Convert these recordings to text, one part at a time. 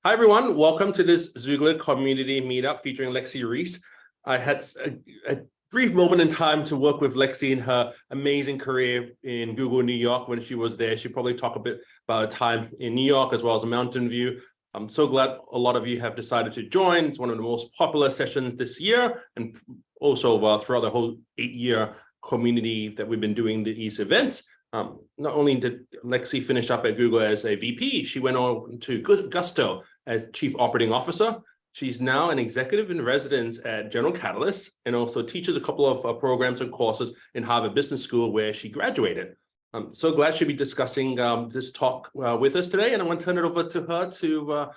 Hi, everyone. Welcome to this Xoogler community meetup featuring Lexi Reese. I had a brief moment in time to work with Lexi in her amazing career in Google New York when she was there. She probably talk a bit about her time in New York as well as Mountain View. I'm so glad a lot of you have decided to join. It's one of the most popular sessions this year, and also throughout the whole 8-year community that we've been doing these events. Not only did Lexi finish up at Google as a VP, she went on to Gusto as Chief Operating Officer. She's now an executive in residence at General Catalyst and also teaches a couple of programs and courses in Harvard Business School where she graduated. I'm so glad she'll be discussing this talk with us today, and I want to turn it over to her to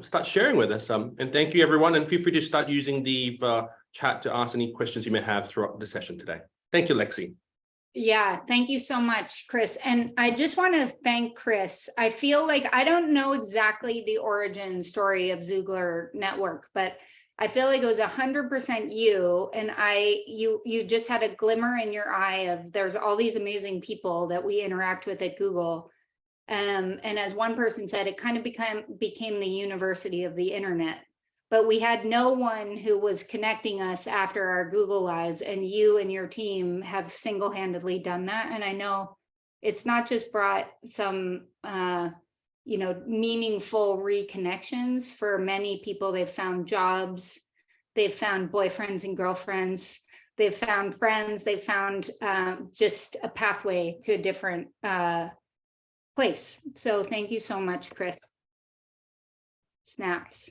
start sharing with us. And thank you, everyone, and feel free to start using the chat to ask any questions you may have throughout the session today. Thank you, Lexi. Yeah, thank you so much, Chris. And I just want to thank Chris. I feel like I don't know exactly the origin story of Xoogler Network, but I feel like it was 100% you. And you just had a glimmer in your eye of there's all these amazing people that we interact with at Google. And as one person said, it kind of became the university of the internet. But we had no one who was connecting us after our Google Lives, and you and your team have single-handedly done that. And I know it's not just brought some, meaningful reconnections for many people. They've found jobs, they've found boyfriends and girlfriends, they've found friends, they've found just a pathway to a different place. So thank you so much, Chris. Snaps.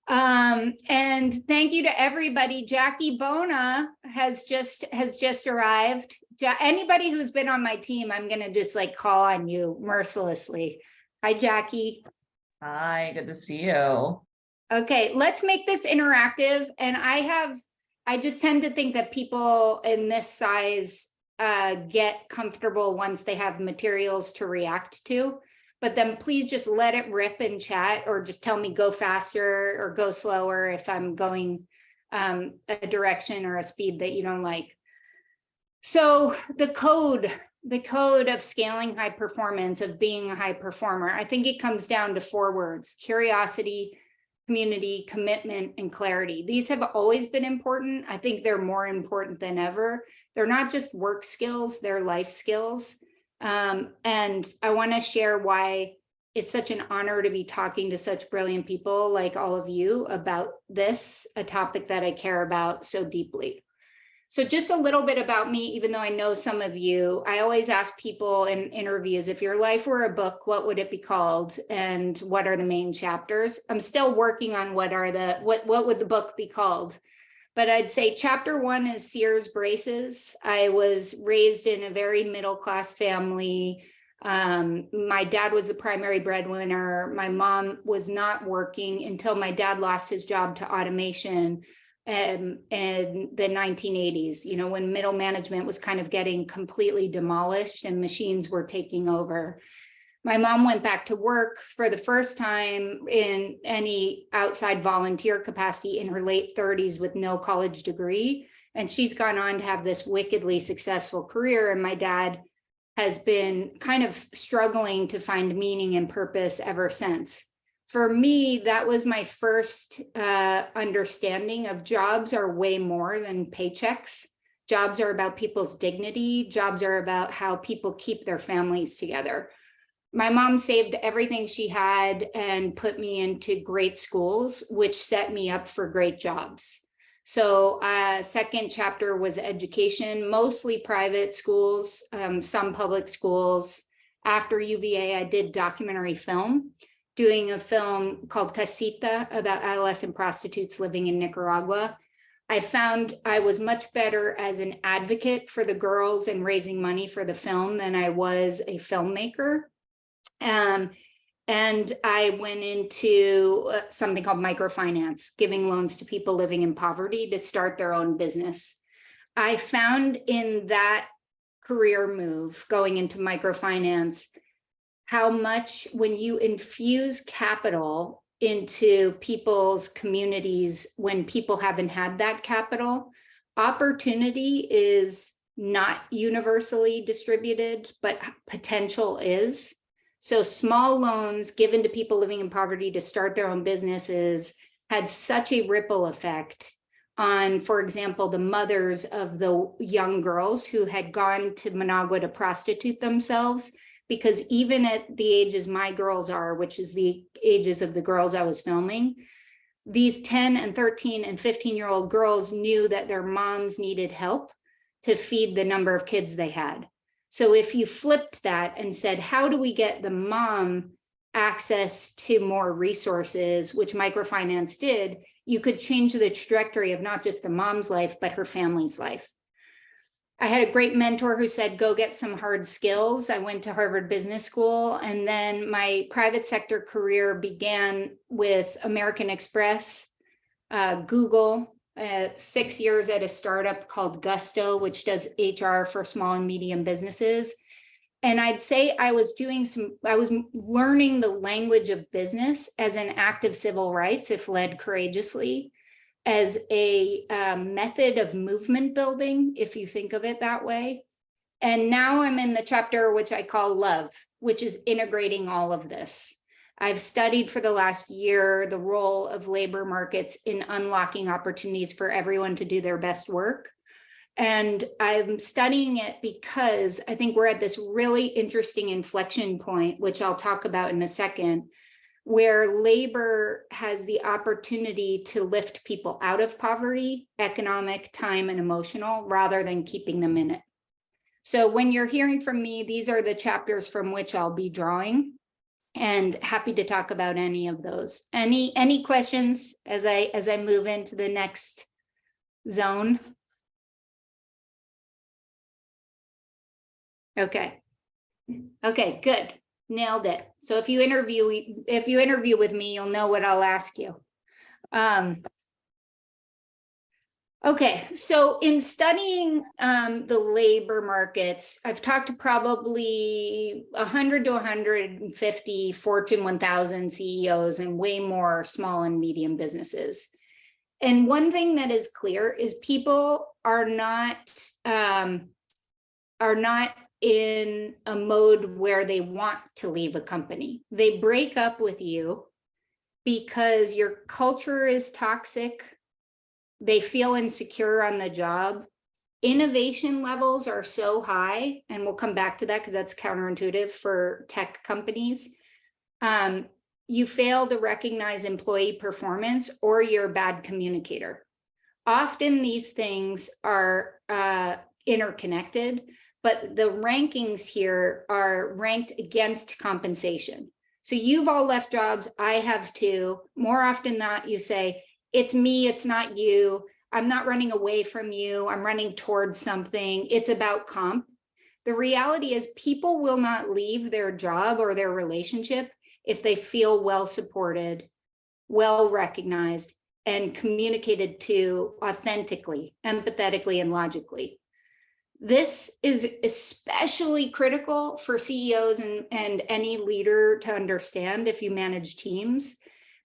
And thank you to everybody. Jackie Bona has just arrived. Anybody who's been on my team, I'm gonna just like call on you mercilessly. Hi, Jackie. Hi, good to see you. Okay, let's make this interactive. And I just tend to think that people in this size get comfortable once they have materials to react to. But then please just let it rip in chat, or just tell me go faster or go slower if I'm going a direction or a speed that you don't like. So the code of scaling high performance, of being a high performer, I think it comes down to 4 words: curiosity, community, commitment, and clarity. These have always been important. I think they're more important than ever. They're not just work skills, they're life skills. And I want to share why it's such an honor to be talking to such brilliant people like all of you about this, a topic that I care about so deeply. So just a little bit about me, even though I know some of you. I always ask people in interviews, if your life were a book, what would it be called? And what are the main chapters? I'm still working on what would the book be called? But I'd say chapter 1 is Sears braces. I was raised in a very middle-class family. My dad was the primary breadwinner. My mom was not working until my dad lost his job to automation in the 1980s, when middle management was kind of getting completely demolished and machines were taking over. My mom went back to work for the first time in any outside volunteer capacity in her late 30s with no college degree. And she's gone on to have this wickedly successful career. And my dad has been kind of struggling to find meaning and purpose ever since. For me, that was my first understanding of jobs are way more than paychecks. Jobs are about people's dignity. Jobs are about how people keep their families together. My mom saved everything she had and put me into great schools, which set me up for great jobs. So second chapter was education, mostly private schools, some public schools. After UVA, I did documentary film, doing a film called Casita about adolescent prostitutes living in Nicaragua. I found I was much better as an advocate for the girls and raising money for the film than I was a filmmaker. And I went into something called microfinance, giving loans to people living in poverty to start their own business. I found in that career move, going into microfinance, how much when you infuse capital into people's communities, when people haven't had that capital, opportunity is not universally distributed, but potential is. So small loans given to people living in poverty to start their own businesses had such a ripple effect on, for example, the mothers of the young girls who had gone to Managua to prostitute themselves, because even at the ages my girls are, which is the ages of the girls I was filming, these 10 and 13 and 15-year-old girls knew that their moms needed help to feed the number of kids they had. So if you flipped that and said, how do we get the mom access to more resources, which microfinance did, you could change the trajectory of not just the mom's life, but her family's life. I had a great mentor who said, go get some hard skills. I went to Harvard Business School, and then my private sector career began with American Express, Google, 6 years at a startup called Gusto, which does HR for small and medium businesses. And I'd say I was learning the language of business as an act of civil rights, if led courageously, as a method of movement building, if you think of it that way. And now I'm in the chapter which I call love, which is integrating all of this. I've studied for the last year the role of labor markets in unlocking opportunities for everyone to do their best work. And I'm studying it because I think we're at this really interesting inflection point, which I'll talk about in a second, where labor has the opportunity to lift people out of poverty, economic, time, and emotional, rather than keeping them in it. So when you're hearing from me, these are the chapters from which I'll be drawing, and happy to talk about any of those. Any questions as I move into the next zone? Okay, good. Nailed it. So if you interview with me, you'll know what I'll ask you. Okay, so in studying the labor markets, I've talked to probably 100 to 150 Fortune 1000 CEOs and way more small and medium businesses. And one thing that is clear is people are not in a mode where they want to leave a company. They break up with you because your culture is toxic. They feel insecure on the job. Innovation levels are so high, and we'll come back to that because that's counterintuitive for tech companies. You fail to recognize employee performance, or you're a bad communicator. Often these things are interconnected, but the rankings here are ranked against compensation. So you've all left jobs, I have too. More often than not, you say, it's me, it's not you. I'm not running away from you. I'm running towards something. It's about comp. The reality is people will not leave their job or their relationship if they feel well supported, well recognized, and communicated to authentically, empathetically, and logically. This is especially critical for CEOs and any leader to understand if you manage teams,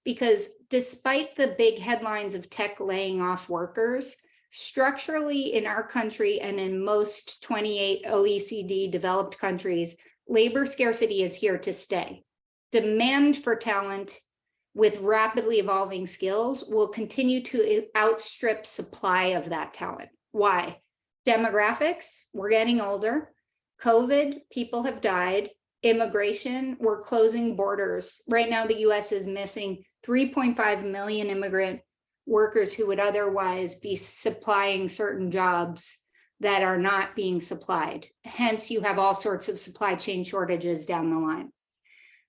because despite the big headlines of tech laying off workers, structurally in our country and in most 28 OECD developed countries, labor scarcity is here to stay. Demand for talent with rapidly evolving skills will continue to outstrip supply of that talent. Why? Demographics, we're getting older. COVID, people have died. Immigration, we're closing borders. Right now, the US is missing 3.5 million immigrant workers who would otherwise be supplying certain jobs that are not being supplied. Hence, you have all sorts of supply chain shortages down the line.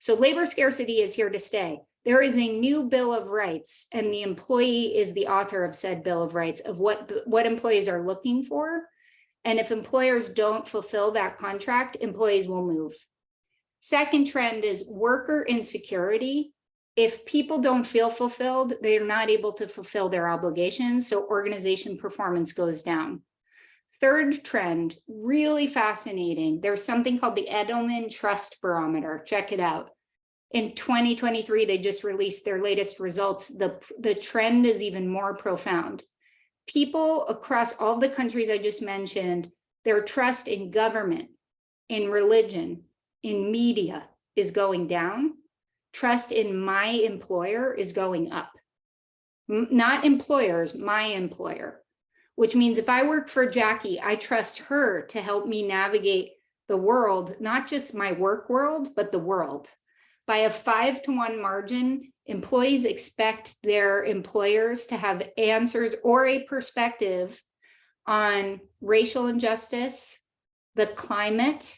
So labor scarcity is here to stay. There is a new Bill of Rights, and the employee is the author of said Bill of Rights of what employees are looking for. And if employers don't fulfill that contract, employees will move. Second trend is worker insecurity. If people don't feel fulfilled, they're not able to fulfill their obligations, so organization performance goes down. Third trend, really fascinating. There's something called the Edelman Trust Barometer. Check it out. In 2023, they just released their latest results. The trend is even more profound. People across all the countries I just mentioned, their trust in government, in religion, in media, is going down, trust in my employer is going up. Not employers, my employer, which means if I work for Jackie, I trust her to help me navigate the world, not just my work world, but the world. By a 5-to-1 margin, employees expect their employers to have answers or a perspective on racial injustice, the climate,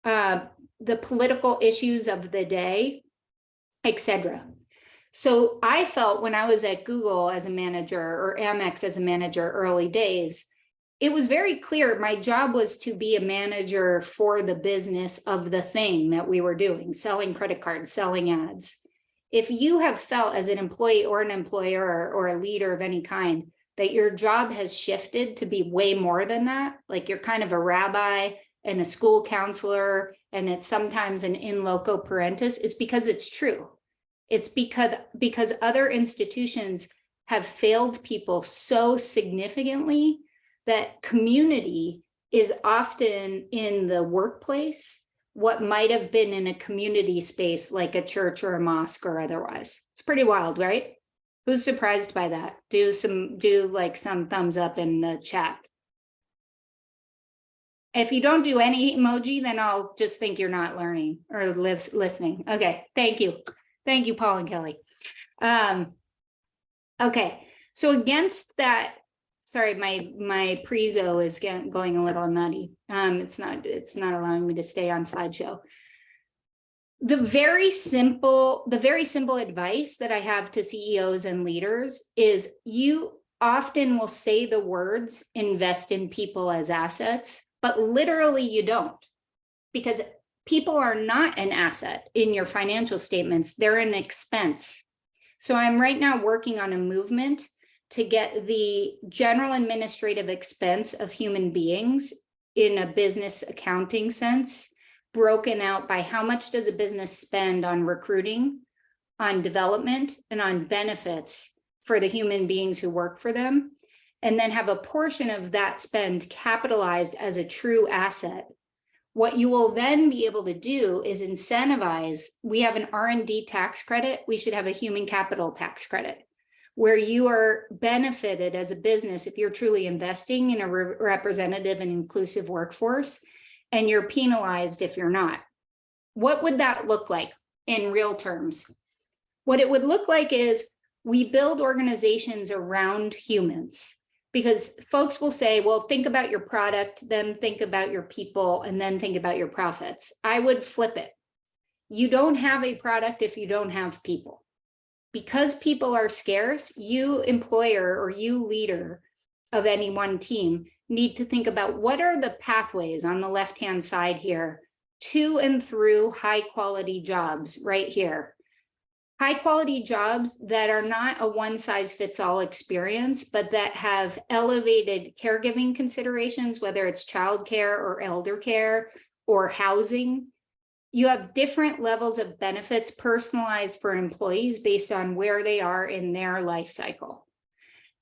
the political issues of the day, etc. So I felt when I was at Google as a manager or Amex as a manager early days, it was very clear my job was to be a manager for the business of the thing that we were doing, selling credit cards, selling ads. If you have felt as an employee or an employer or a leader of any kind that your job has shifted to be way more than that, like you're kind of a rabbi and a school counselor, and it's sometimes an in loco parentis, it's because it's true. It's because other institutions have failed people so significantly that community is often in the workplace what might have been in a community space like a church or a mosque or otherwise. It's pretty wild, right? Who's surprised by that? Do some thumbs up in the chat. If you don't do any emoji, then I'll just think you're not learning or listening. Okay, thank you. Thank you, Paul and Kelly. Okay, so against that, sorry, my prezo is going a little nutty. It's not allowing me to stay on slideshow. The very simple advice that I have to CEOs and leaders is you often will say the words invest in people as assets, but literally you don't, because people are not an asset in your financial statements, they're an expense. So I'm right now working on a movement to get the general administrative expense of human beings in a business accounting sense broken out by how much does a business spend on recruiting, on development, and on benefits for the human beings who work for them, and then have a portion of that spend capitalized as a true asset. What you will then be able to do is incentivize. We have an R&D tax credit. We should have a human capital tax credit where you are benefited as a business if you're truly investing in a representative and inclusive workforce, and you're penalized if you're not. What would that look like in real terms? What it would look like is we build organizations around humans, because folks will say, well, think about your product, then think about your people, and then think about your profits. I would flip it. You don't have a product if you don't have people. Because people are scarce, you employer or you leader of any one team need to think about what are the pathways on the left-hand side here to and through high quality jobs right here. High quality jobs that are not a one size fits all experience, but that have elevated caregiving considerations, whether it's childcare or elder care or housing. You have different levels of benefits personalized for employees based on where they are in their life cycle.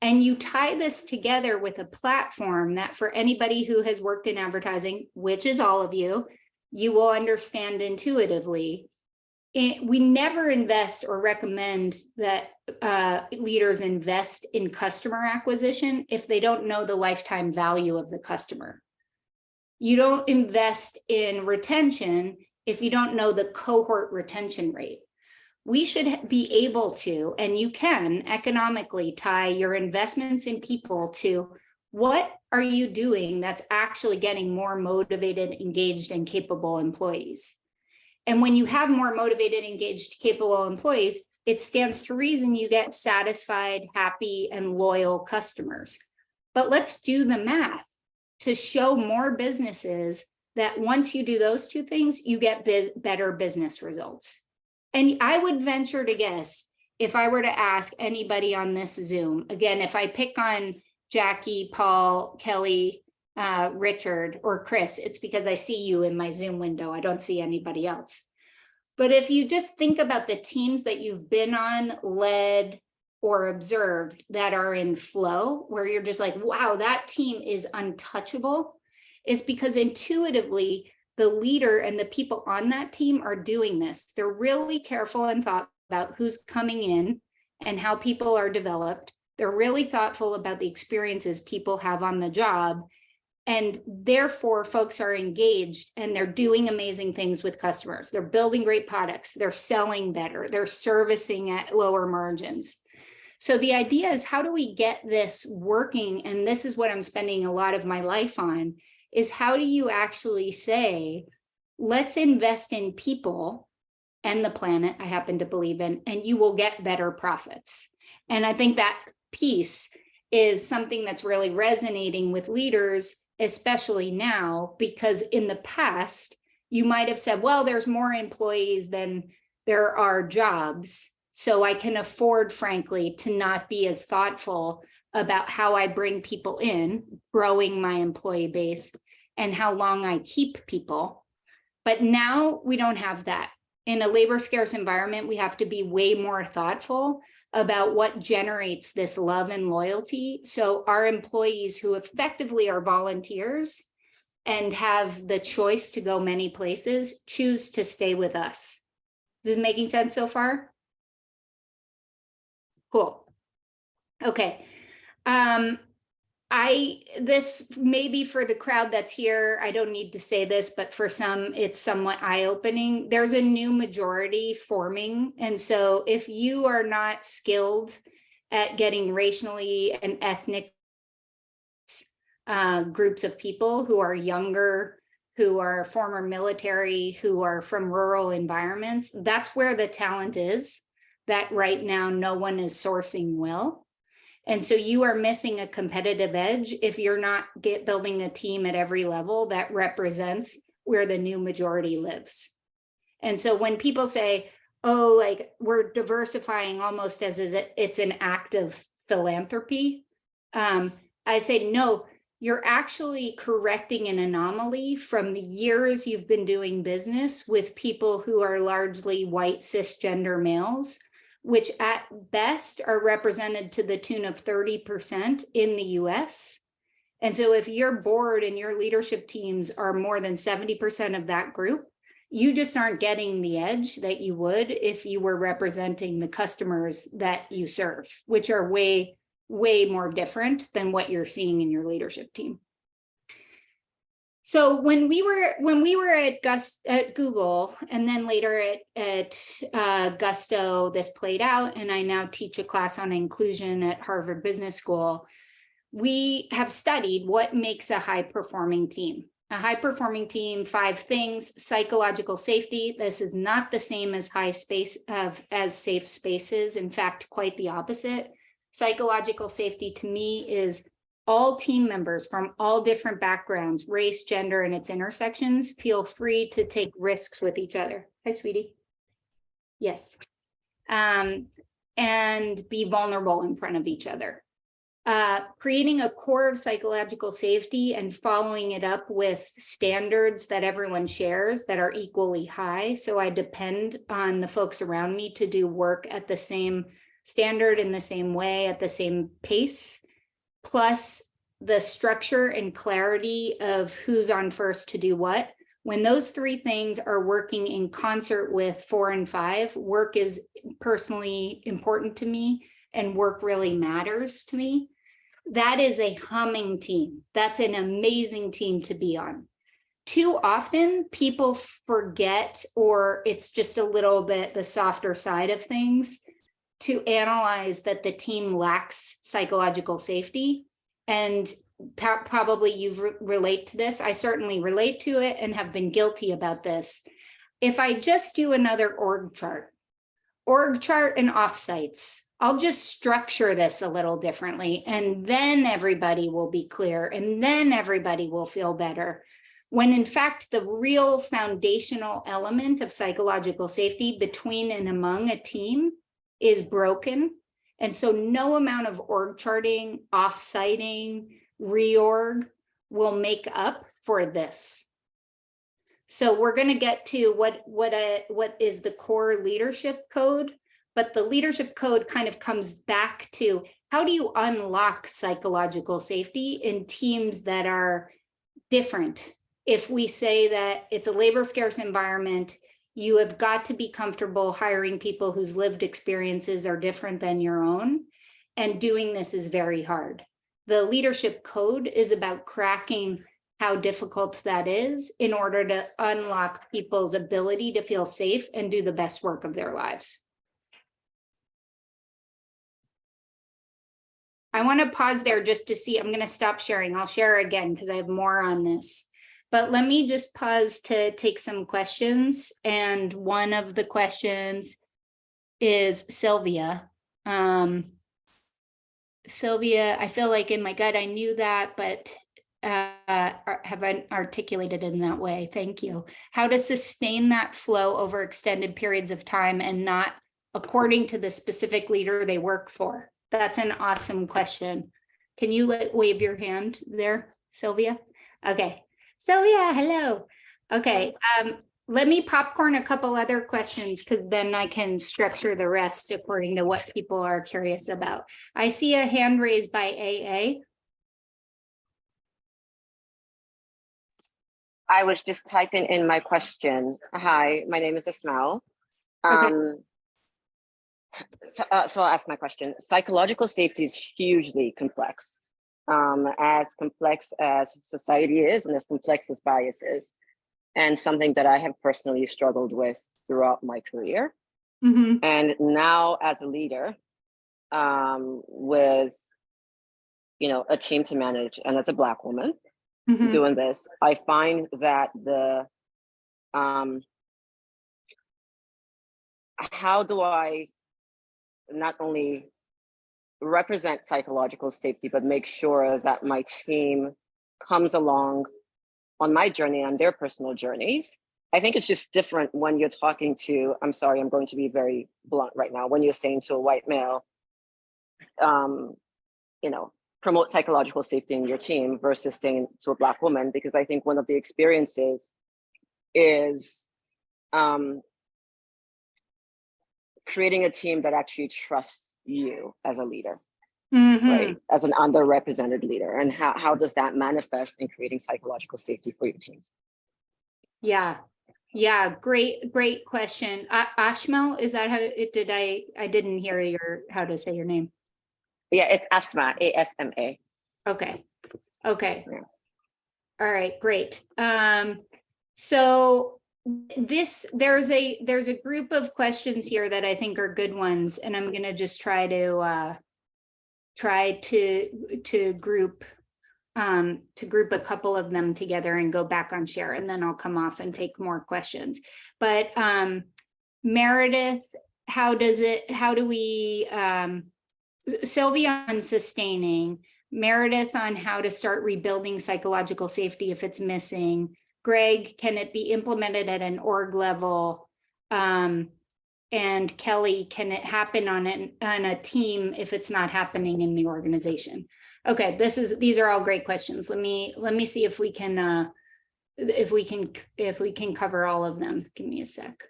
And you tie this together with a platform that for anybody who has worked in advertising, which is all of you, you will understand intuitively. We never invest or recommend that leaders invest in customer acquisition if they don't know the lifetime value of the customer. You don't invest in retention if you don't know the cohort retention rate. We should be able to, and you can economically tie your investments in people to what are you doing that's actually getting more motivated, engaged, and capable employees. And when you have more motivated, engaged, capable employees, it stands to reason you get satisfied, happy, and loyal customers. But let's do the math to show more businesses that once you do those two things, you get better business results. And I would venture to guess, if I were to ask anybody on this Zoom, again, if I pick on Jackie, Paul, Kelly, Richard, or Chris, it's because I see you in my Zoom window. I don't see anybody else. But if you just think about the teams that you've been on, led, or observed that are in flow, where you're just like, wow, that team is untouchable, is because intuitively, the leader and the people on that team are doing this. They're really careful and thoughtful about who's coming in and how people are developed. They're really thoughtful about the experiences people have on the job. And therefore, folks are engaged and they're doing amazing things with customers. They're building great products. They're selling better. They're servicing at lower margins. So the idea is, how do we get this working? And this is what I'm spending a lot of my life on, is how do you actually say, let's invest in people and the planet, I happen to believe in, and you will get better profits. And I think that piece is something that's really resonating with leaders, especially now, because in the past, you might have said, well, there's more employees than there are jobs. So I can afford, frankly, to not be as thoughtful about how I bring people in, growing my employee base, and how long I keep people. But now we don't have that. In a labor scarce environment, we have to be way more thoughtful about what generates this love and loyalty. So our employees, who effectively are volunteers and have the choice to go many places, choose to stay with us. Is this making sense so far? Cool. Okay. This maybe for the crowd that's here, I don't need to say this, but for some, it's somewhat eye-opening. There's a new majority forming. And so if you are not skilled at getting racially and ethnic groups of people who are younger, who are former military, who are from rural environments, that's where the talent is, that right now no one is sourcing well. And so you are missing a competitive edge if you're not building a team at every level that represents where the new majority lives. And so when people say, oh, like we're diversifying almost as it's an act of philanthropy, I say, no, you're actually correcting an anomaly from the years you've been doing business with people who are largely white cisgender males, which at best are represented to the tune of 30% in the US. And so if your board and your leadership teams are more than 70% of that group, you just aren't getting the edge that you would if you were representing the customers that you serve, which are way, way more different than what you're seeing in your leadership team. So when we were at Google, and then later at Gusto, this played out, and I now teach a class on inclusion at Harvard Business School. We have studied what makes a high-performing team. A high-performing team, 5 things: psychological safety. This is not the same as as safe spaces. In fact, quite the opposite. Psychological safety to me is all team members from all different backgrounds, race, gender, and its intersections feel free to take risks with each other. Hi, sweetie. Yes. And be vulnerable in front of each other. Creating a core of psychological safety and following it up with standards that everyone shares that are equally high. So I depend on the folks around me to do work at the same standard, in the same way, at the same pace. Plus the structure and clarity of who's on first to do what. When those 3 things are working in concert with 4 and 5, work is personally important to me and work really matters to me. That is a humming team. That's an amazing team to be on. Too often people forget, or it's just a little bit the softer side of things, to analyze that the team lacks psychological safety. And probably you relate to this. I certainly relate to it and have been guilty about this. If I just do another org chart and offsites, I'll just structure this a little differently, and then everybody will be clear, and then everybody will feel better. When in fact, the real foundational element of psychological safety between and among a team is broken. And so no amount of org charting, off-siting, reorg will make up for this. So we're going to get to what is the core leadership code, but the leadership code kind of comes back to, how do you unlock psychological safety in teams that are different if we say that it's a labor scarce environment, you have got to be comfortable hiring people whose lived experiences are different than your own. And doing this is very hard. The leadership code is about cracking how difficult that is in order to unlock people's ability to feel safe and do the best work of their lives. I want to pause there just to see. I'm going to stop sharing. I'll share again because I have more on this. But let me just pause to take some questions. And one of the questions is Sylvia. Sylvia, I feel like in my gut I knew that, but have I articulated in that way? Thank you. How to sustain that flow over extended periods of time and not according to the specific leader they work for? That's an awesome question. Can you wave your hand there, Sylvia? Okay. Sylvia, hello. Okay. Let me popcorn a couple other questions because then I can structure the rest according to what people are curious about. I see a hand raised by AA. I was just typing in my question. Hi, my name is Ismail. Okay. So I'll ask my question. Psychological safety is hugely complex. As complex as society is and as complex as bias is, and something that I have personally struggled with throughout my career. Mm-hmm. And now as a leader, with a team to manage, and as a Black woman, Mm-hmm. doing this, I find that the how do I not only represent psychological safety, but make sure that my team comes along on my journey, on their personal journeys. I think it's just different when you're talking to, I'm sorry, I'm going to be very blunt right now, when you're saying to a white male, promote psychological safety in your team versus saying to a Black woman, because I think one of the experiences is creating a team that actually trusts you as a leader, Mm-hmm. right? As an underrepresented leader. And how does that manifest in creating psychological safety for your teams? Yeah. Yeah. Great question. Ashmal, is that how it did? I didn't hear how to say your name. Yeah, it's Asma, ASMA. Okay. Okay. Yeah. All right, great. So there's a group of questions here that I think are good ones, and I'm going to just try to group a couple of them together and go back on share, and then I'll come off and take more questions. But Meredith, Sylvia on sustaining, Meredith on how to start rebuilding psychological safety if it's missing, Greg, can it be implemented at an org level? And Kelly, can it happen on a team if it's not happening in the organization? Okay, these are all great questions. Let me see if we can cover all of them. Give me a sec.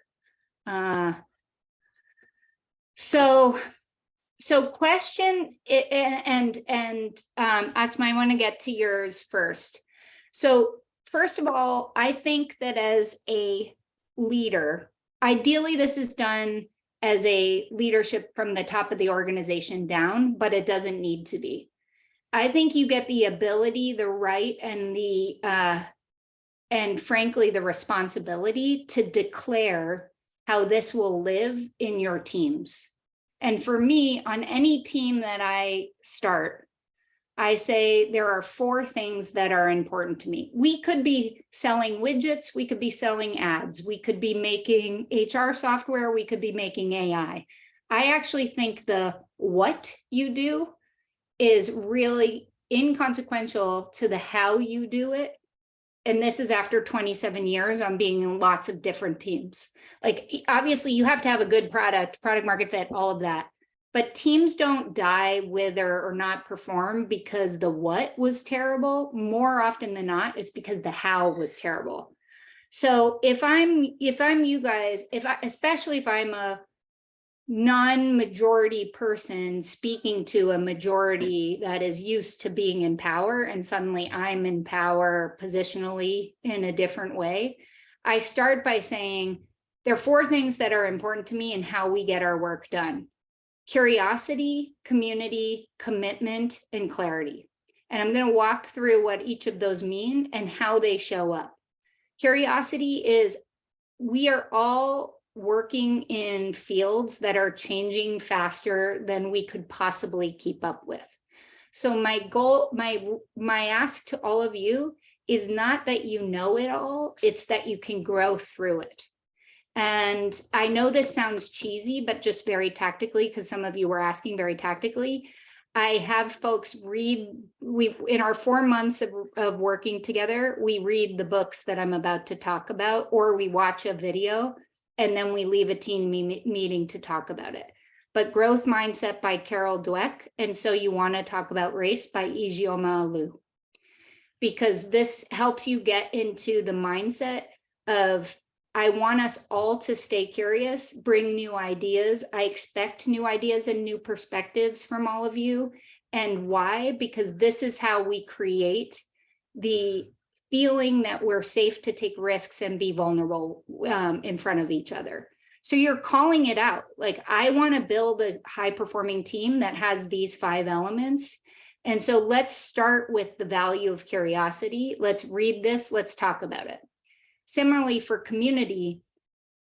So question, and Asma, I want to get to yours first. So first of all, I think that as a leader, ideally this is done as a leadership from the top of the organization down, but it doesn't need to be. I think you get the ability, the right, and frankly, the responsibility to declare how this will live in your teams. And for me, on any team that I start, I say there are 4 things that are important to me. We could be selling widgets, we could be selling ads, we could be making HR software, we could be making AI. I actually think the what you do is really inconsequential to the how you do it. And this is after 27 years on being in lots of different teams. Like, obviously you have to have a good product market fit, all of that. But teams don't die, wither, or not perform because the what was terrible. More often than not, it's because the how was terrible. So if I'm you guys, especially if I'm a non-majority person speaking to a majority that is used to being in power, and suddenly I'm in power positionally in a different way, I start by saying there are 4 things that are important to me in how we get our work done: curiosity, community, commitment, and clarity. And I'm going to walk through what each of those mean and how they show up. Curiosity is, we are all working in fields that are changing faster than we could possibly keep up with. So my goal, my ask to all of you is not that you know it all, it's that you can grow through it. And I know this sounds cheesy, but just very tactically, because some of you were asking very tactically, I have folks read, in our 4 months of working together, we read the books that I'm about to talk about, or we watch a video, and then we leave a team meeting to talk about it. But Growth Mindset by Carol Dweck, and So You Want to Talk About Race by Ijeoma Olu. Because this helps you get into the mindset of, I want us all to stay curious, bring new ideas. I expect new ideas and new perspectives from all of you. And why? Because this is how we create the feeling that we're safe to take risks and be vulnerable in front of each other. So you're calling it out. Like, I want to build a high-performing team that has these 5 elements. And so let's start with the value of curiosity. Let's read this. Let's talk about it. Similarly, for community,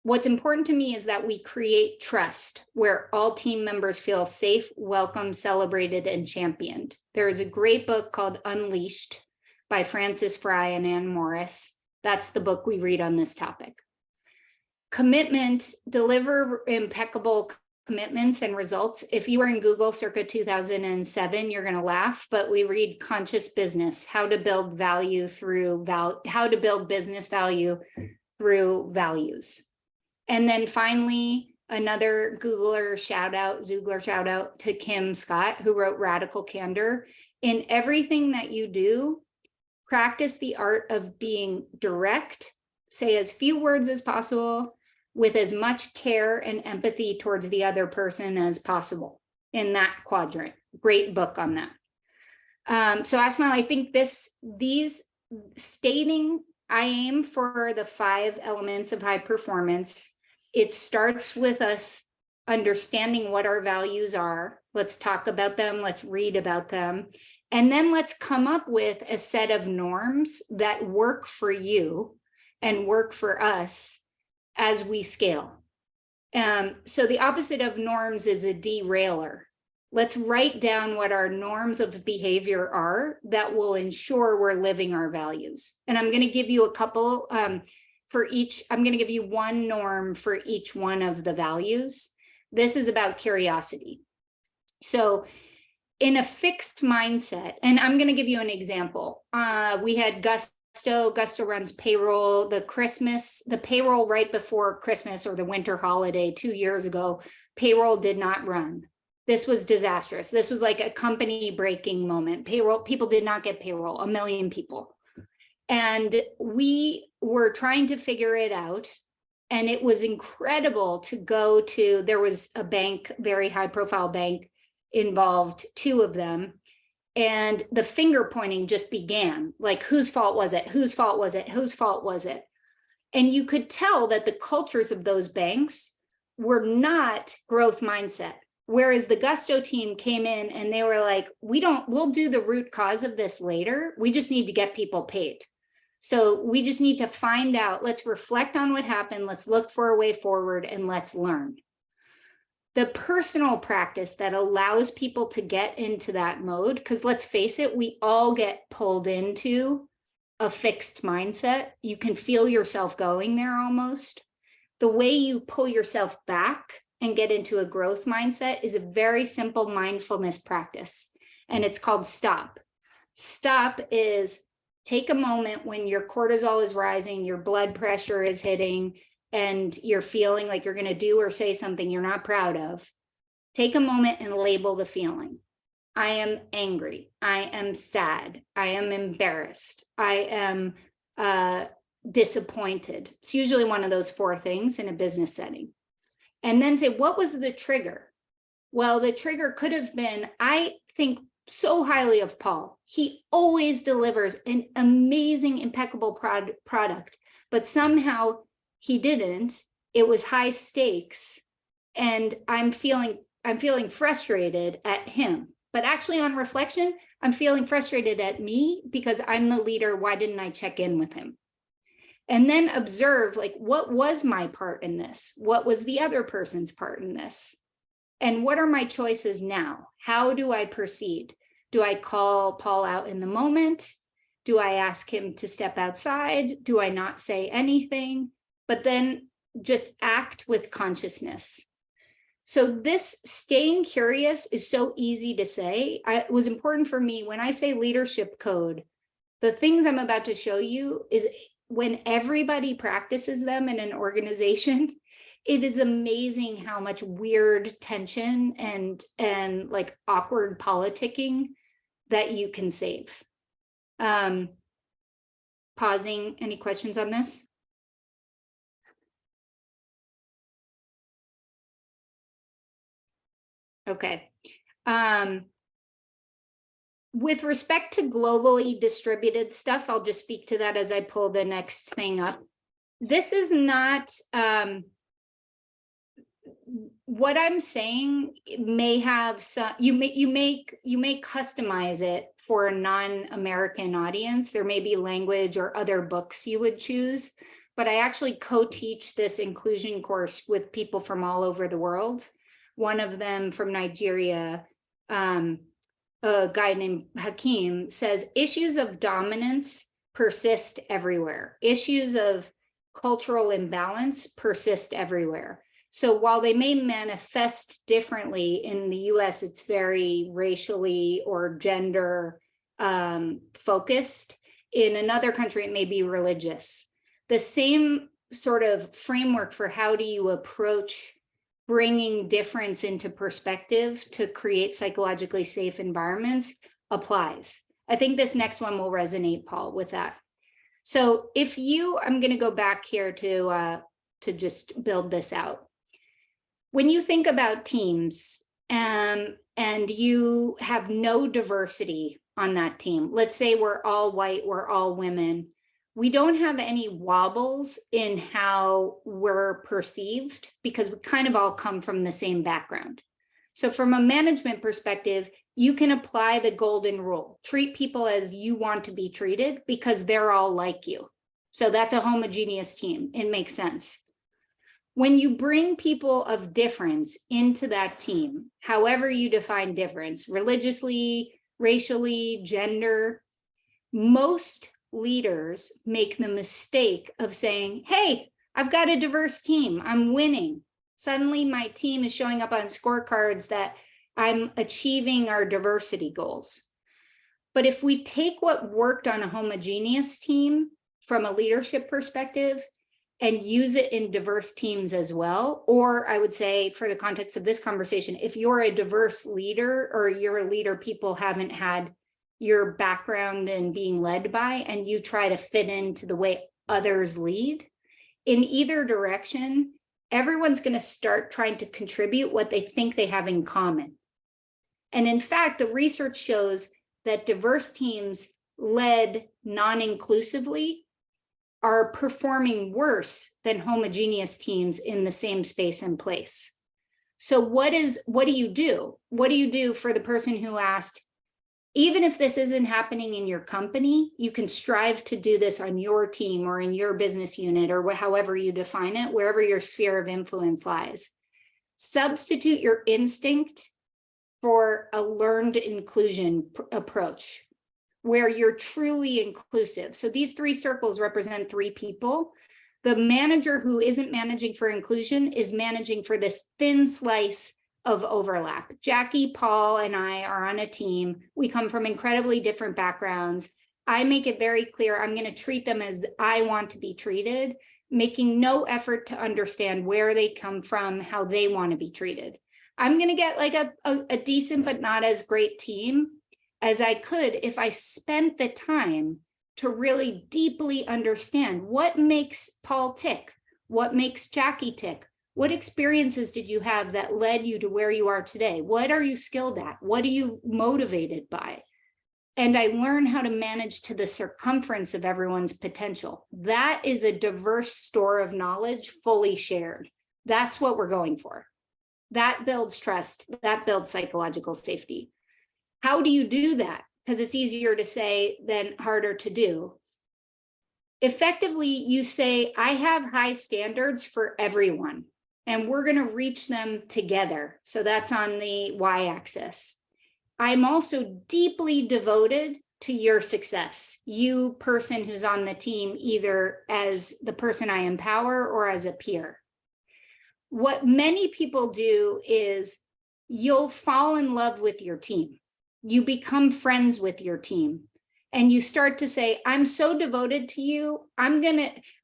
what's important to me is that we create trust where all team members feel safe, welcome, celebrated, and championed. There is a great book called Unleashed by Frances Fry and Ann Morris. That's the book we read on this topic. Commitment, deliver impeccable commitments and results. If you were in Google circa 2007, you're going to laugh, but we read Conscious Business, how to build value through how to build business value through values. And then finally, another Xoogler shout out to Kim Scott, who wrote Radical Candor. In everything that you do, practice the art of being direct, say as few words as possible, with as much care and empathy towards the other person as possible in that quadrant. Great book on that. So Asmal, I think these stating, I aim for the 5 elements of high performance. It starts with us understanding what our values are. Let's talk about them. Let's read about them. And then let's come up with a set of norms that work for you and work for us as we scale. So the opposite of norms is a derailer. Let's write down what our norms of behavior are that will ensure we're living our values. And I'm going to give you a couple for each. I'm going to give you 1 norm for each one of the values. This is about curiosity. So in a fixed mindset, and I'm going to give you an example. We had Gusto runs payroll, the payroll right before Christmas or the winter holiday 2 years ago, payroll did not run. This was disastrous. This was like a company breaking moment. People did not get payroll, 1 million people. And we were trying to figure it out. And it was incredible to go to, there was a bank, very high profile bank involved, 2 of them. And the finger pointing just began, like, whose fault was it? Whose fault was it? Whose fault was it? And you could tell that the cultures of those banks were not growth mindset. Whereas the Gusto team came in and they were like, we'll do the root cause of this later. We just need to get people paid. So we just need to find out, let's reflect on what happened. Let's look for a way forward and let's learn. The personal practice that allows people to get into that mode, because let's face it, we all get pulled into a fixed mindset. You can feel yourself going there almost. The way you pull yourself back and get into a growth mindset is a very simple mindfulness practice, and it's called stop. Stop is take a moment when your cortisol is rising, your blood pressure is hitting, and you're feeling like you're going to do or say something you're not proud of. Take a moment and label the feeling. I am angry. I am sad. I am embarrassed. I am disappointed. It's usually one of those 4 things in a business setting. And then say, what was the trigger? Well, the trigger could have been, I think so highly of Paul. He always delivers an amazing, impeccable product, but somehow he didn't. It was high stakes, and I'm feeling frustrated at him. But actually, on reflection, I'm feeling frustrated at me because I'm the leader. Why didn't I check in with him? And then observe, like, what was my part in this? What was the other person's part in this? And what are my choices now? How do I proceed? Do I call Paul out in the moment? Do I ask him to step outside? Do I not say anything? But then just act with consciousness. So this staying curious is so easy to say. It was important for me when I say leadership code, the things I'm about to show you is when everybody practices them in an organization, it is amazing how much weird tension and like awkward politicking that you can save. Pausing, any questions on this? Okay. With respect to globally distributed stuff, I'll just speak to that as I pull the next thing up. This is not, what I'm saying may have some, you may customize it for a non-American audience. There may be language or other books you would choose, but I actually co-teach this inclusion course with people from all over the world. One of them from Nigeria, a guy named Hakeem, says issues of dominance persist everywhere. Issues of cultural imbalance persist everywhere. So while they may manifest differently in the US, it's very racially or gender focused. In another country, it may be religious. The same sort of framework for how do you approach bringing difference into perspective to create psychologically safe environments applies. I think this next one will resonate, Paul, with that. So if you, I'm going to go back here to just build this out. When you think about teams and you have no diversity on that team, let's say we're all white, we're all women, we don't have any wobbles in how we're perceived because we kind of all come from the same background. So from a management perspective, you can apply the golden rule. Treat people as you want to be treated because they're all like you. So that's a homogeneous team. It makes sense. When you bring people of difference into that team, however you define difference, religiously, racially, gender, most leaders make the mistake of saying, hey, I've got a diverse team, I'm winning. Suddenly my team is showing up on scorecards that I'm achieving our diversity goals. But if we take what worked on a homogeneous team from a leadership perspective and use it in diverse teams as well, or I would say for the context of this conversation, if you're a diverse leader or you're a leader people haven't had your background in being led by, and you try to fit into the way others lead, in either direction, everyone's going to start trying to contribute what they think they have in common. And in fact, the research shows that diverse teams led non-inclusively are performing worse than homogeneous teams in the same space and place. So what do you do? What do you do for the person who asked, even if this isn't happening in your company, you can strive to do this on your team or in your business unit or however you define it, wherever your sphere of influence lies. Substitute your instinct for a learned inclusion approach where you're truly inclusive. So these three circles represent three people. The manager who isn't managing for inclusion is managing for this thin slice of overlap. Jackie, Paul, and I are on a team. We come from incredibly different backgrounds. I make it very clear I'm going to treat them as I want to be treated, making no effort to understand where they come from, how they want to be treated. I'm going to get like a decent but not as great team as I could if I spent the time to really deeply understand what makes Paul tick, what makes Jackie tick, What experiences did you have that led you to where you are today? What are you skilled at? What are you motivated by? And I learn how to manage to the circumference of everyone's potential. That is a diverse store of knowledge, fully shared. That's what we're going for. That builds trust. That builds psychological safety. How do you do that? Because it's easier to say than harder to do. Effectively, you say, I have high standards for everyone, and we're going to reach them together. So that's on the y-axis. I'm also deeply devoted to your success, you person who's on the team, either as the person I empower or as a peer. What many people do is you'll fall in love with your team. You become friends with your team. And you start to say, I'm so devoted to you.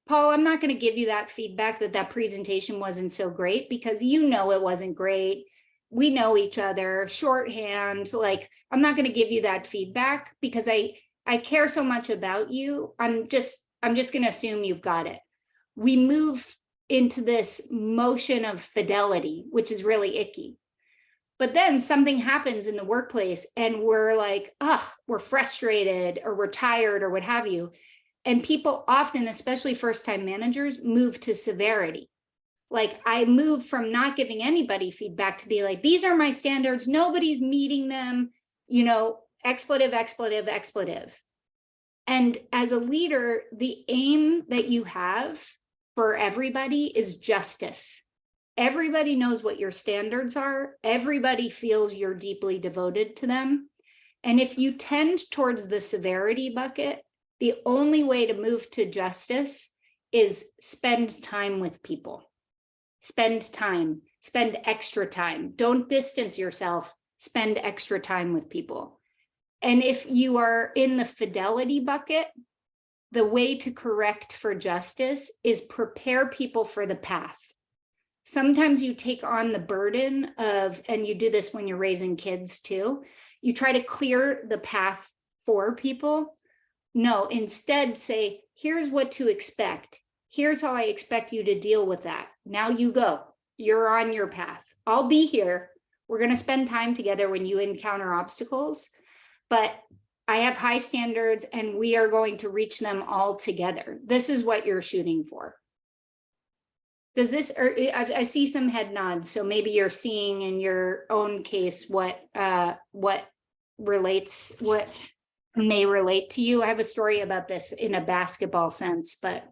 Paul, I'm not going to give you that feedback that presentation wasn't so great, because you know it wasn't great. We know each other, shorthand, like, I'm not going to give you that feedback because I care so much about you. I'm just going to assume you've got it. We move into this motion of fidelity, which is really icky. But then something happens in the workplace and we're like, oh, we're frustrated or we're tired or what have you. And people often, especially first-time managers, move to severity. Like, I move from not giving anybody feedback to be like, these are my standards, nobody's meeting them, expletive, expletive, expletive. And as a leader, the aim that you have for everybody is justice. Everybody knows what your standards are. Everybody feels you're deeply devoted to them. And if you tend towards the severity bucket, the only way to move to justice is spend time with people. Spend time, spend extra time. Don't distance yourself, spend extra time with people. And if you are in the fidelity bucket, the way to correct for justice is prepare people for the path. Sometimes you take on the burden of, and you do this when you're raising kids too, you try to clear the path for people. No, instead say, here's what to expect. Here's how I expect you to deal with that. Now you go, you're on your path. I'll be here. We're going to spend time together when you encounter obstacles, but I have high standards and we are going to reach them all together. This is what you're shooting for. Does this, or I see some head nods, so maybe you're seeing in your own case what may relate to you. I have a story about this in a basketball sense, but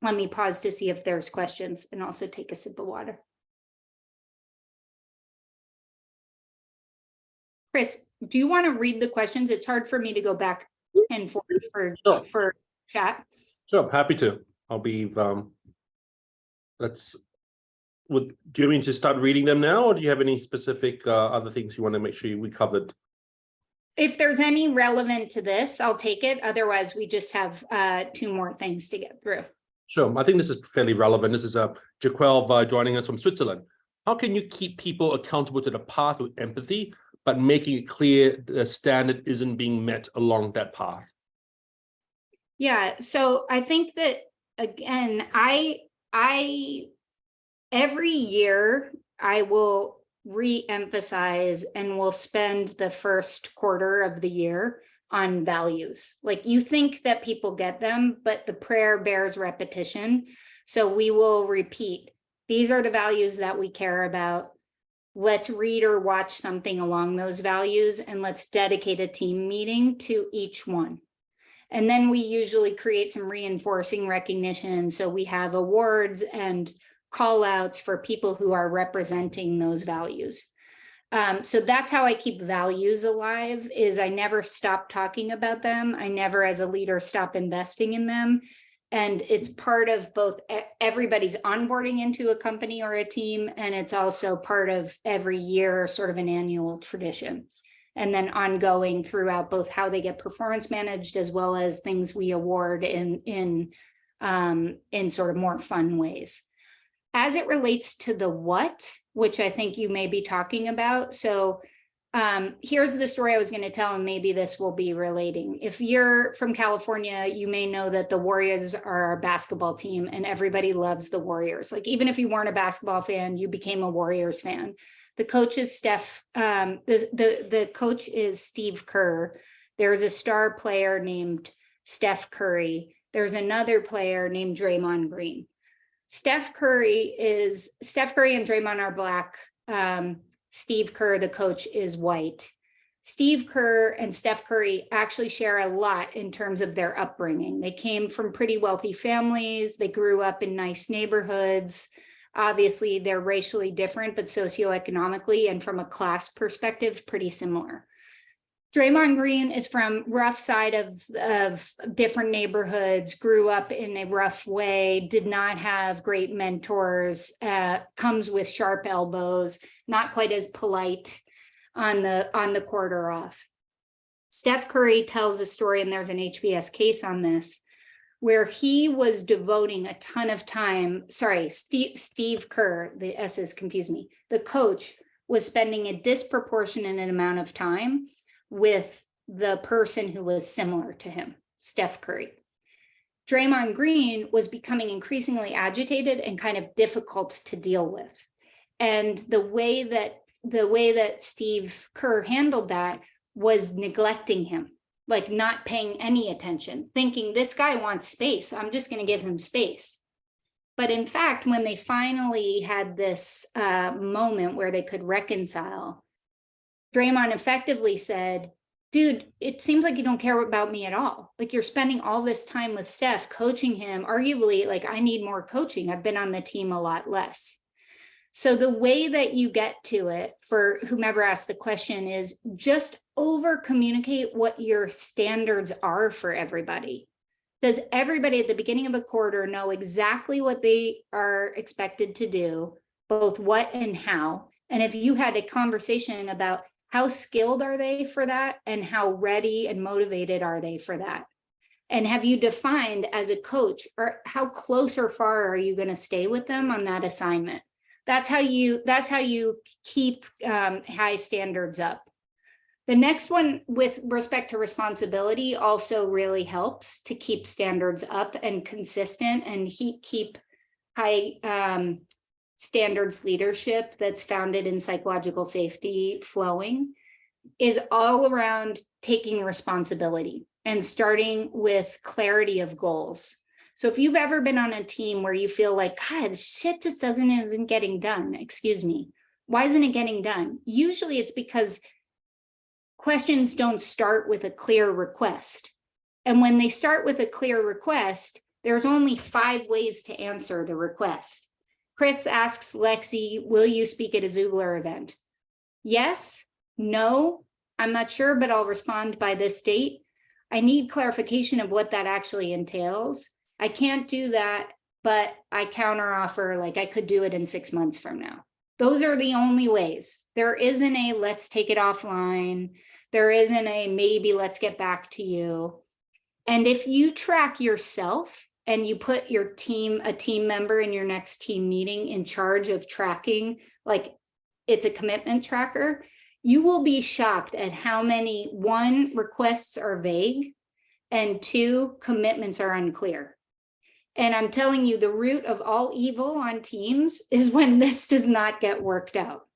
let me pause to see if there's questions and also take a sip of water. Chris, do you want to read the questions? It's hard for me to go back and forth for chat. Sure, happy to. I'll be do you mean to start reading them now, or do you have any specific other things you want to make sure we covered? If there's any relevant to this, I'll take it. Otherwise, we just have 2 more things to get through. Sure, I think this is fairly relevant. This is Jaquel joining us from Switzerland. How can you keep people accountable to the path with empathy, but making it clear the standard isn't being met along that path? Yeah, so I think that, again, every year I will re-emphasize and will spend the first quarter of the year on values. Like, you think that people get them, but the prayer bears repetition. So we will repeat, these are the values that we care about. Let's read or watch something along those values, and let's dedicate a team meeting to each one. And then we usually create some reinforcing recognition. So we have awards and call outs for people who are representing those values. So that's how I keep values alive, is I never stop talking about them. I never, as a leader, stop investing in them. And it's part of both everybody's onboarding into a company or a team, and it's also part of every year, sort of an annual tradition. And then ongoing throughout both how they get performance managed, as well as things we award in sort of more fun ways. As it relates to the what, which I think you may be talking about. So Here's the story I was going to tell, and maybe this will be relating. If you're from California, you may know that the Warriors are our basketball team and everybody loves the Warriors. Like, even if you weren't a basketball fan, you became a Warriors fan. The coach is the coach is Steve Kerr. There's a star player named Steph Curry. There's another player named Draymond Green. Steph Curry and Draymond are Black. Steve Kerr, the coach, is white. Steve Kerr and Steph Curry actually share a lot in terms of their upbringing. They came from pretty wealthy families. They grew up in nice neighborhoods. Obviously, they're racially different, but socioeconomically and from a class perspective, pretty similar. Draymond Green is from rough side of different neighborhoods, grew up in a rough way, did not have great mentors, comes with sharp elbows, not quite as polite on the court or off. Steph Curry tells a story, and there's an HBS case on this, where he was devoting a ton of time. Sorry, Steve Kerr, the S's confuse me. The coach was spending a disproportionate amount of time with the person who was similar to him, Steph Curry. Draymond Green was becoming increasingly agitated and kind of difficult to deal with. And the way that Steve Kerr handled that was neglecting him, like not paying any attention, thinking this guy wants space, I'm just going to give him space. But in fact, when they finally had this moment where they could reconcile, Draymond effectively said, dude, it seems like you don't care about me at all. Like, you're spending all this time with Steph, coaching him. Arguably, like, I need more coaching. I've been on the team a lot less. So the way that you get to it, for whomever asked the question, is just over communicate what your standards are for everybody. Does everybody at the beginning of a quarter know exactly what they are expected to do, both what and how? And if you had a conversation about how skilled are they for that, and how ready and motivated are they for that? And have you defined as a coach, or how close or far are you going to stay with them on that assignment? That's how you keep high standards up. The next one, with respect to responsibility, also really helps to keep standards up and consistent, and keep high standards leadership that's founded in psychological safety flowing, is all around taking responsibility and starting with clarity of goals. So if you've ever been on a team where you feel like, God, shit just isn't getting done, excuse me, why isn't it getting done? Usually it's because questions don't start with a clear request. And when they start with a clear request, there's only 5 ways to answer the request. Chris asks Lexi, will you speak at a Xoogler event? Yes, no, I'm not sure, but I'll respond by this date. I need clarification of what that actually entails. I can't do that, but I counteroffer, like I could do it in 6 months from now. Those are the only ways. There isn't a let's take it offline. There isn't a maybe let's get back to you. And if you track yourself and you put a team member in your next team meeting in charge of tracking, like it's a commitment tracker, you will be shocked at how many, 1, requests are vague, and 2, commitments are unclear. And I'm telling you, the root of all evil on teams is when this does not get worked out.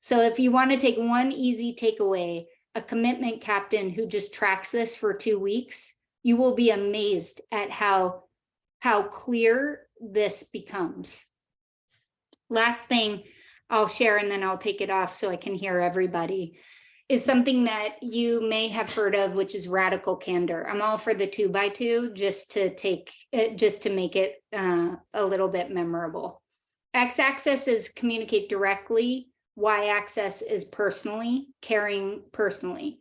So if you want to take one easy takeaway, a commitment captain who just tracks this for 2 weeks, you will be amazed at how clear this becomes. Last thing I'll share, and then I'll take it off so I can hear everybody, is something that you may have heard of, which is radical candor. I'm all for the 2x2, just to make it a little bit memorable. X-axis is communicate directly. Y-axis is personally, caring personally.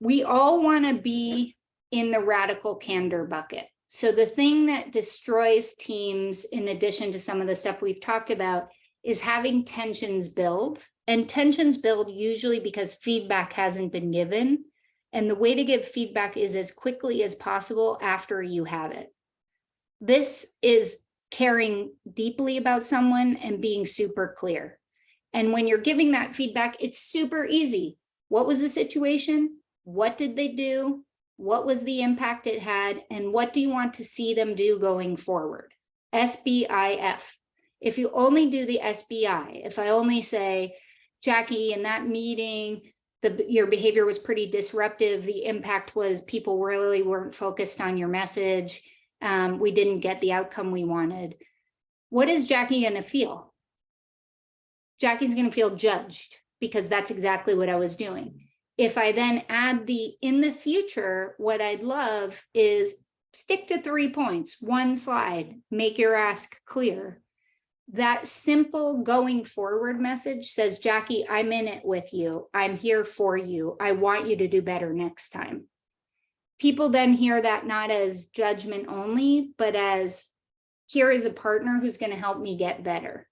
We all want to be in the radical candor bucket. So the thing that destroys teams, in addition to some of the stuff we've talked about, is having tensions build. And tensions build usually because feedback hasn't been given. And the way to give feedback is as quickly as possible after you have it. This is caring deeply about someone and being super clear. And when you're giving that feedback, it's super easy. What was the situation? What did they do? What was the impact it had? And what do you want to see them do going forward? SBIF. If you only do the SBI, if I only say, Jackie, in that meeting, your behavior was pretty disruptive. The impact was people really weren't focused on your message. We didn't get the outcome we wanted. What is Jackie going to feel? Jackie's going to feel judged because that's exactly what I was doing. If I then add in the future, what I'd love is stick to 3 points, 1 slide, make your ask clear. That simple going forward message says, Jackie, I'm in it with you. I'm here for you. I want you to do better next time. People then hear that not as judgment only, but as here is a partner who's going to help me get better.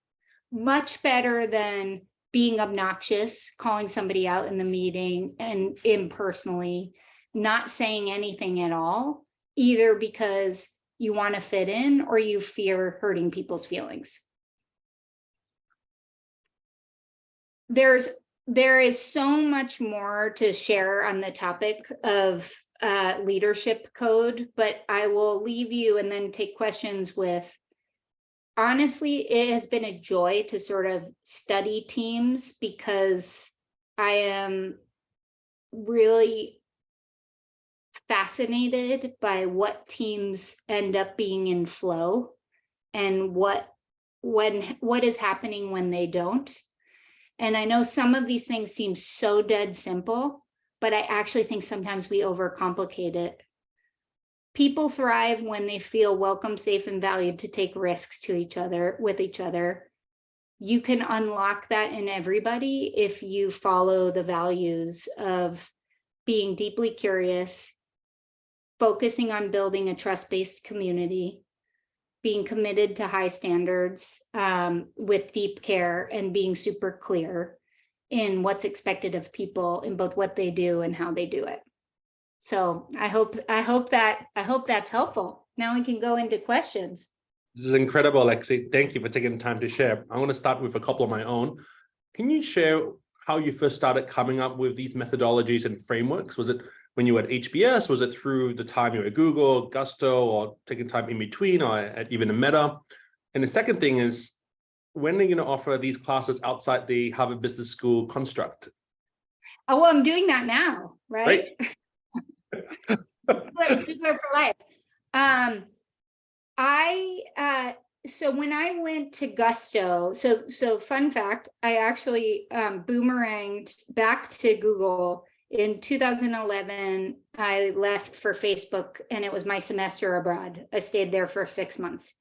Much better than being obnoxious, calling somebody out in the meeting and impersonally, not saying anything at all, either because you want to fit in or you fear hurting people's feelings. There is so much more to share on the topic of leadership code, but I will leave you and then take questions with, honestly, it has been a joy to sort of study teams because I am really fascinated by what teams end up being in flow and what is happening when they don't. And I know some of these things seem so dead simple, but I actually think sometimes we overcomplicate it. People thrive when they feel welcome, safe, and valued to take risks with each other. You can unlock that in everybody if you follow the values of being deeply curious, focusing on building a trust-based community, being committed to high standards with deep care, and being super clear in what's expected of people in both what they do and how they do it. So I hope that's helpful. Now we can go into questions. This is incredible, Lexi. Thank you for taking the time to share. I want to start with a couple of my own. Can you share how you first started coming up with these methodologies and frameworks? Was it when you were at HBS? Was it through the time you were at Google, Gusto, or taking time in between, or at even a Meta? And the second thing is, when are you going to offer these classes outside the Harvard Business School construct? Oh, well, I'm doing that now, right? Xoogler for life. So when I went to Gusto, so fun fact, I actually boomeranged back to Google in 2011. I left for Facebook and it was my semester abroad. I stayed there for 6 months.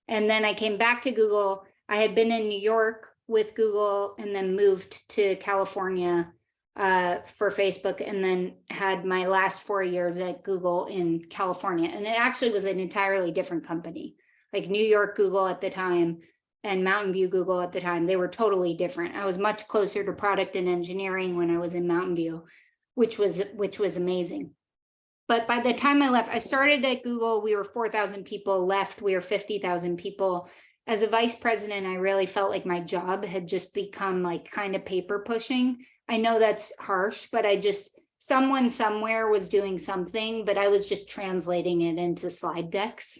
And then I came back to Google. I had been in New York with Google and then moved to California for Facebook, and then had my last 4 years at Google in California. And it actually was an entirely different company. Like New York Google at the time and Mountain View Google at the time, they were totally different. I was much closer to product and engineering when I was in Mountain View, which was amazing. But by the time I left, I started at Google, we were 4,000 people, left, we were 50,000 people. As a vice president, I really felt like my job had just become like kind of paper pushing. I know that's harsh, but someone somewhere was doing something, but I was just translating it into slide decks.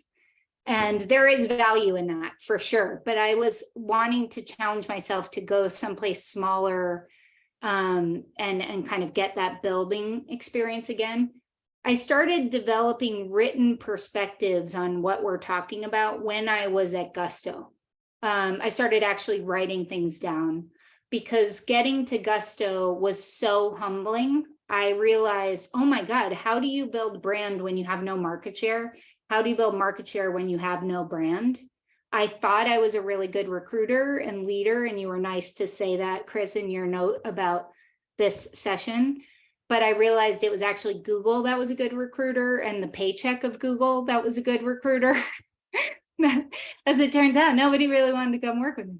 And there is value in that for sure. But I was wanting to challenge myself to go someplace smaller and kind of get that building experience again. I started developing written perspectives on what we're talking about when I was at Gusto. I started actually writing things down because getting to Gusto was so humbling. I realized, oh my God, how do you build brand when you have no market share? How do you build market share when you have no brand? I thought I was a really good recruiter and leader, and you were nice to say that, Chris, in your note about this session. But I realized it was actually Google that was a good recruiter, and the paycheck of Google that was a good recruiter. As it turns out, nobody really wanted to come work with me.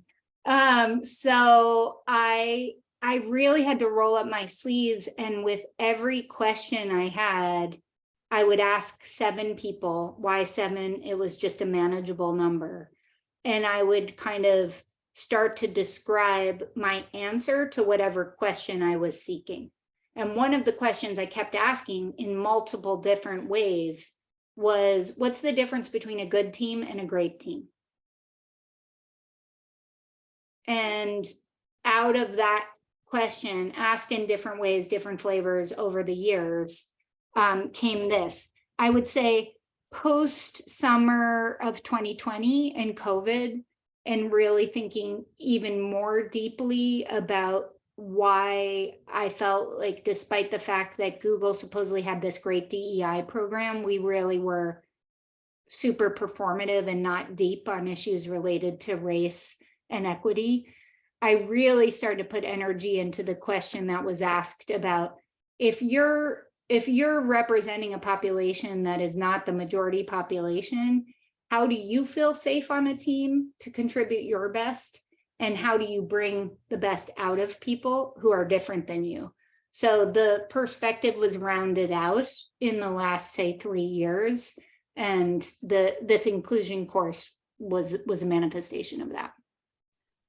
So I really had to roll up my sleeves, and with every question I had, I would ask 7 people. Why 7? It was just a manageable number. And I would kind of start to describe my answer to whatever question I was seeking. And one of the questions I kept asking in multiple different ways was, what's the difference between a good team and a great team? And out of that question, asked in different ways, different flavors over the years, came this. I would say post summer of 2020 and COVID, and really thinking even more deeply about why I felt like, despite the fact that Google supposedly had this great DEI program, we really were super performative and not deep on issues related to race and equity. I really started to put energy into the question that was asked about, if you're representing a population that is not the majority population, how do you feel safe on a team to contribute your best? And how do you bring the best out of people who are different than you? So the perspective was rounded out in the last, say, 3 years. And this inclusion course was a manifestation of that.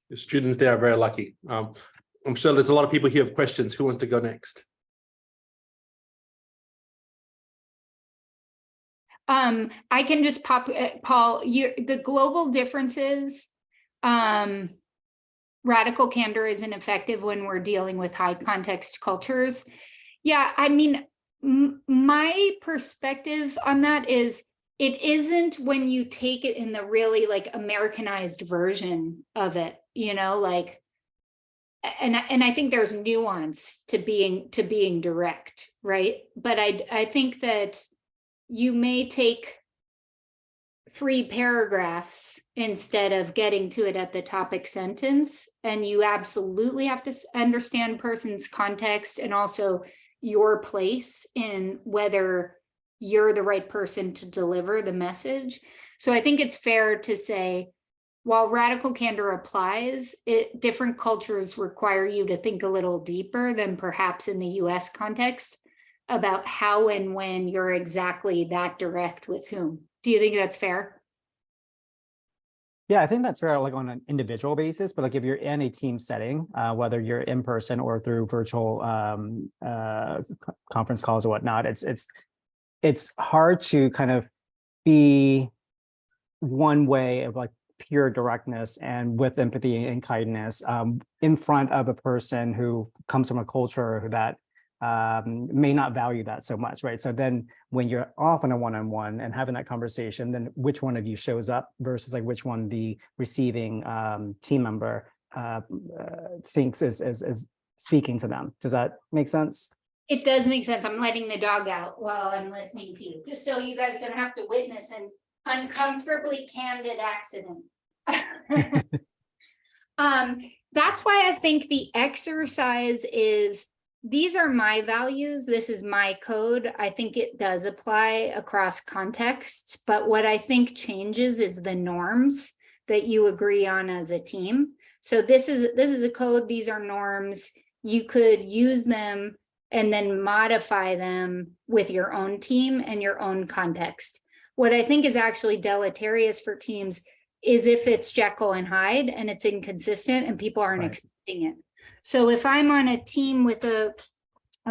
The students there are very lucky. I'm sure there's a lot of people here with questions. Who wants to go next? I can just pop, Paul, the global differences, radical candor isn't effective when we're dealing with high context cultures. Yeah, I mean, my perspective on that is, it isn't when you take it in the really like Americanized version of it, you know, like, and I think there's nuance to being direct, right? But I think that you may take 3 paragraphs instead of getting to it at the topic sentence, and you absolutely have to understand person's context and also your place in whether you're the right person to deliver the message. So I think it's fair to say, while radical candor applies, different cultures require you to think a little deeper than perhaps in the US context about how and when you're exactly that direct with whom. Do you think that's fair? Yeah, I think that's fair, like on an individual basis, but like if you're in a team setting, whether you're in person or through virtual conference calls or whatnot, it's hard to kind of be one way of like pure directness and with empathy and kindness in front of a person who comes from a culture that may not value that so much, right? So then when you're off on a one-on-one and having that conversation, then which one of you shows up versus like which one the receiving team member thinks is speaking to them. Does that make sense? It does make sense. I'm letting the dog out while I'm listening to you, just so you guys don't have to witness an uncomfortably candid accident. That's why I think the exercise is, these are my values, this is my code. I think it does apply across contexts, but what I think changes is the norms that you agree on as a team. So this is a code, these are norms. You could use them and then modify them with your own team and your own context. What I think is actually deleterious for teams is if it's Jekyll and Hyde and it's inconsistent and people aren't expecting it. So if I'm on a team with a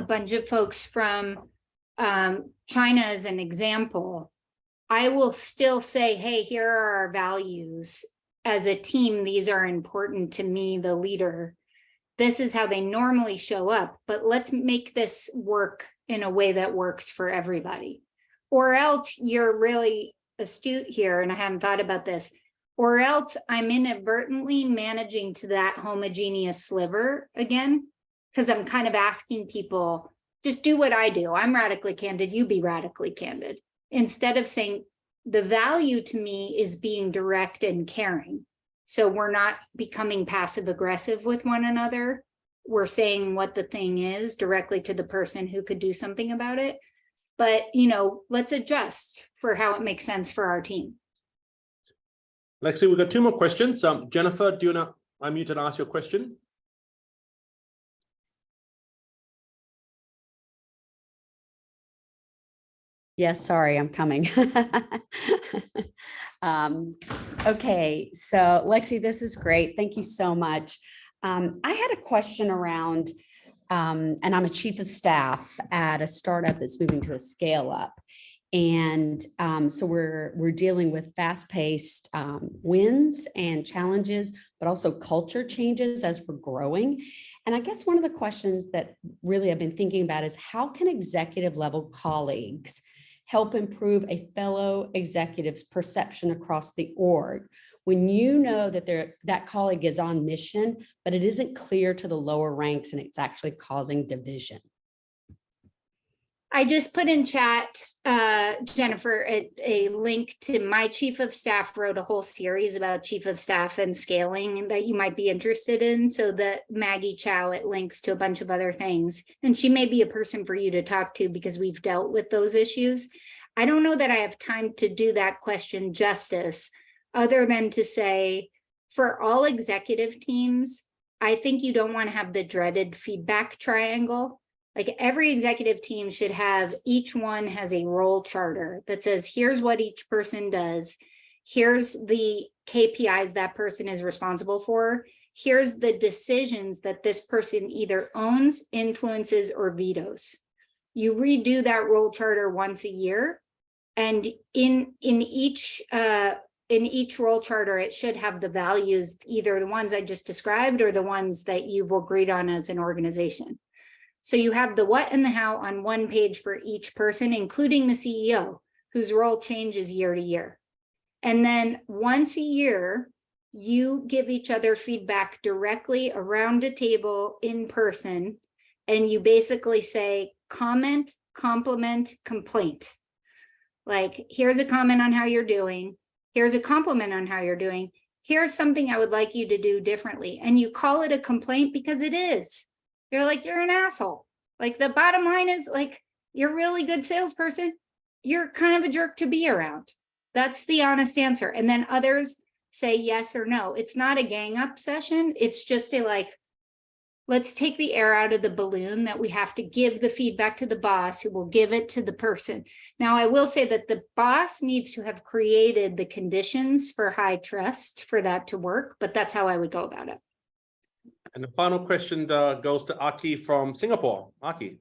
bunch of folks from China as an example, I will still say, hey, here are our values. As a team, these are important to me, the leader. This is how they normally show up, but let's make this work in a way that works for everybody. Or else you're really astute here, and I hadn't thought about this, or else I'm inadvertently managing to that homogeneous sliver again, because I'm kind of asking people, just do what I do. I'm radically candid, you be radically candid. Instead of saying, the value to me is being direct and caring. So we're not becoming passive aggressive with one another. We're saying what the thing is directly to the person who could do something about it. But, you know, let's adjust for how it makes sense for our team. Lexi, we've got 2 more questions. Jennifer, do you want to unmute and ask your question? Yes, sorry, I'm coming. Okay, so Lexi, this is great. Thank you so much. I had a question around, and I'm a chief of staff at a startup that's moving to a scale up. And so we're dealing with fast-paced wins and challenges, but also culture changes as we're growing. And I guess one of the questions that really I've been thinking about is how can executive level colleagues help improve a fellow executive's perception across the org when you know that that colleague is on mission, but it isn't clear to the lower ranks and it's actually causing division? I just put in chat, Jennifer, a link to my chief of staff wrote a whole series about chief of staff and scaling that you might be interested in. So that Maggie Chow, it links to a bunch of other things. And she may be a person for you to talk to because we've dealt with those issues. I don't know that I have time to do that question justice, other than to say, for all executive teams, I think you don't want to have the dreaded feedback triangle. Like every executive team should have, each one has a role charter that says, here's what each person does. Here's the KPIs that person is responsible for. Here's the decisions that this person either owns, influences, or vetoes. You redo that role charter once a year. And in each role charter, it should have the values, either the ones I just described or the ones that you've agreed on as an organization. So you have the what and the how on one page for each person, including the CEO, whose role changes year to year. And then once a year, you give each other feedback directly around a table in person. And you basically say, comment, compliment, complaint. Like, here's a comment on how you're doing. Here's a compliment on how you're doing. Here's something I would like you to do differently. And you call it a complaint because it is. You're like, you're an asshole. Like the bottom line is like, you're a really good salesperson. You're kind of a jerk to be around. That's the honest answer. And then others say yes or no. It's not a gang up session. It's just a like, let's take the air out of the balloon that we have to give the feedback to the boss who will give it to the person. Now, I will say that the boss needs to have created the conditions for high trust for that to work, but that's how I would go about it. And the final question goes to Aki from Singapore. Aki.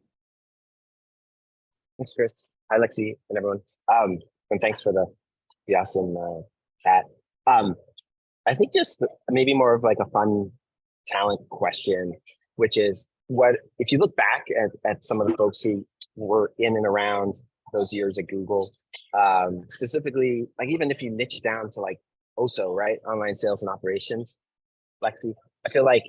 Thanks, Chris. Hi, Lexi and everyone. And thanks for the awesome chat. I think just maybe more of like a fun talent question, which is what, if you look back at some of the folks who were in and around those years at Google, specifically, like even if you niche down to like OSO, right? Online sales and operations, Lexi, I feel like,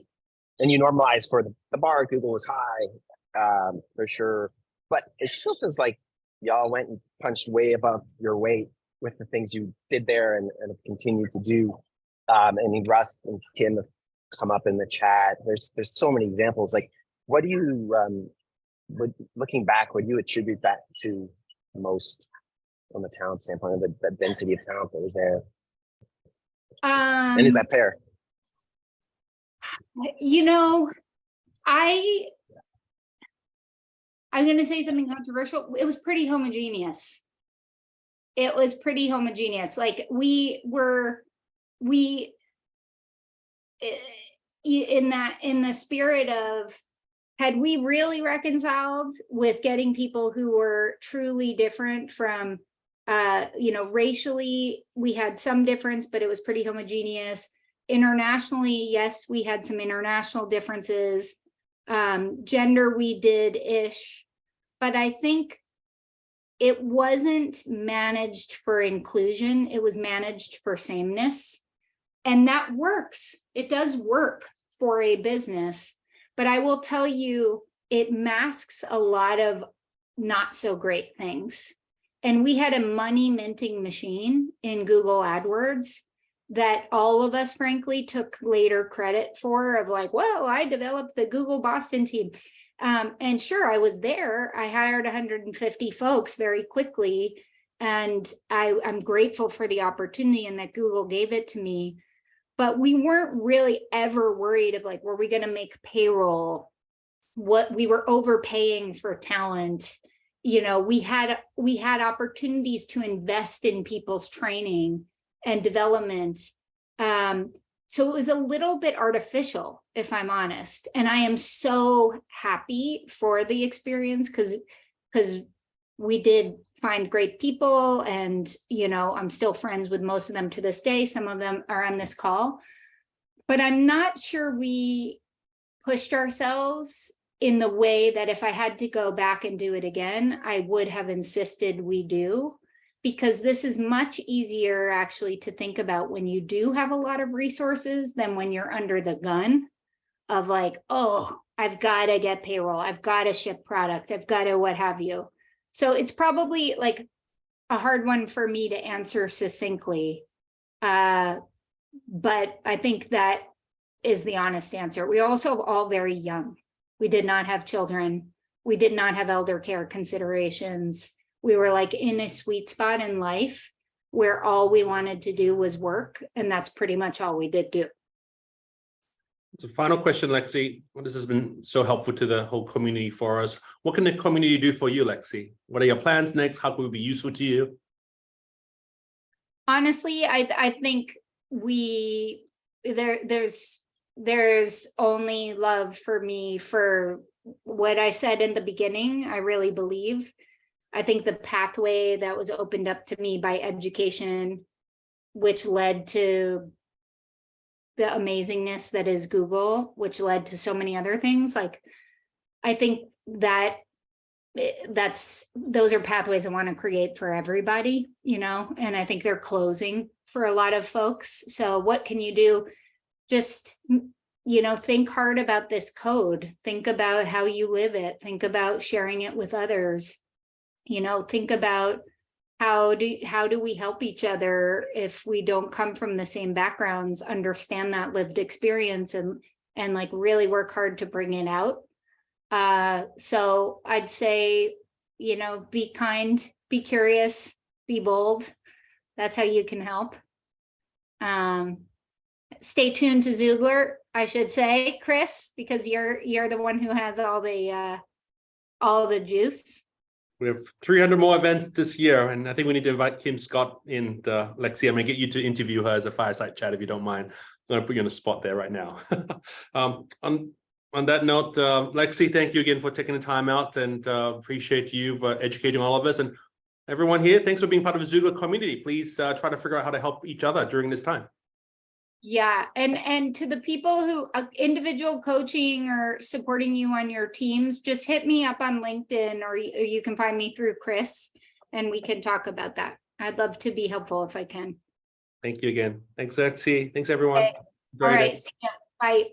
and you normalize for the bar at Google was high, for sure. But it still feels like y'all went and punched way above your weight with the things you did there and have continued to do. And Russ and Kim have come up in the chat. There's so many examples. Like, what do you, looking back, would you attribute that to most from a talent standpoint, of the density of talent that was there? And is that fair? You know, I'm going to say something controversial. It was pretty homogeneous. It was pretty homogeneous. Like we in the spirit of, had we really reconciled with getting people who were truly different from, racially, we had some difference, but it was pretty homogeneous. Internationally, yes, we had some international differences. Gender, we did-ish, but I think it wasn't managed for inclusion. It was managed for sameness. And that works. It does work for a business, but I will tell you, it masks a lot of not so great things. And we had a money minting machine in Google AdWords that all of us, frankly, took later credit for, of like, well, I developed the Google Boston team. And sure, I was there. I hired 150 folks very quickly. And I'm grateful for the opportunity and that Google gave it to me. But we weren't really ever worried of like, were we going to make payroll? What we were overpaying for talent. we had opportunities to invest in people's training and development. So it was a little bit artificial, if I'm honest. And I am so happy for the experience because we did find great people, and I'm still friends with most of them to this day. Some of them are on this call, but I'm not sure we pushed ourselves in the way that if I had to go back and do it again, I would have insisted we do, because this is much easier actually to think about when you do have a lot of resources than when you're under the gun of like, oh, I've got to get payroll, I've got to ship product, I've got to what have you. So it's probably like a hard one for me to answer succinctly. But I think that is the honest answer. We also all very young. We did not have children. We did not have elder care considerations. We were like in a sweet spot in life where all we wanted to do was work. And that's pretty much all we did do. So final question, Lexi. What has been so helpful to the whole community for us? What can the community do for you, Lexi? What are your plans next? How can we be useful to you? Honestly, I think there's only love for me for what I said in the beginning. I really believe. I think the pathway that was opened up to me by education, which led to the amazingness that is Google, which led to so many other things. Like, I think that those are pathways I want to create for everybody, and I think they're closing for a lot of folks. So what can you do? Just, think hard about this code. Think about how you live it. Think about sharing it with others. Think about how do we help each other if we don't come from the same backgrounds, understand that lived experience and like really work hard to bring it out. So I'd say, be kind, be curious, be bold. That's how you can help. Stay tuned to Xoogler, I should say, Chris, because you're the one who has all the juice. We have 300 more events this year, and I think we need to invite Kim Scott in. Lexi, I'm going to get you to interview her as a fireside chat if you don't mind. I'm going to put you on the spot there right now. On that note, Lexi, thank you again for taking the time out, and appreciate you for educating all of us. And everyone here, thanks for being part of the Xoogler community. Please try to figure out how to help each other during this time. Yeah, and to the people who individual coaching or supporting you on your teams, just hit me up on LinkedIn, or you can find me through Chris, and we can talk about that. I'd love to be helpful if I can. Thank you again. Thanks, Lexi. Thanks, everyone. Okay. All right. See ya. Bye.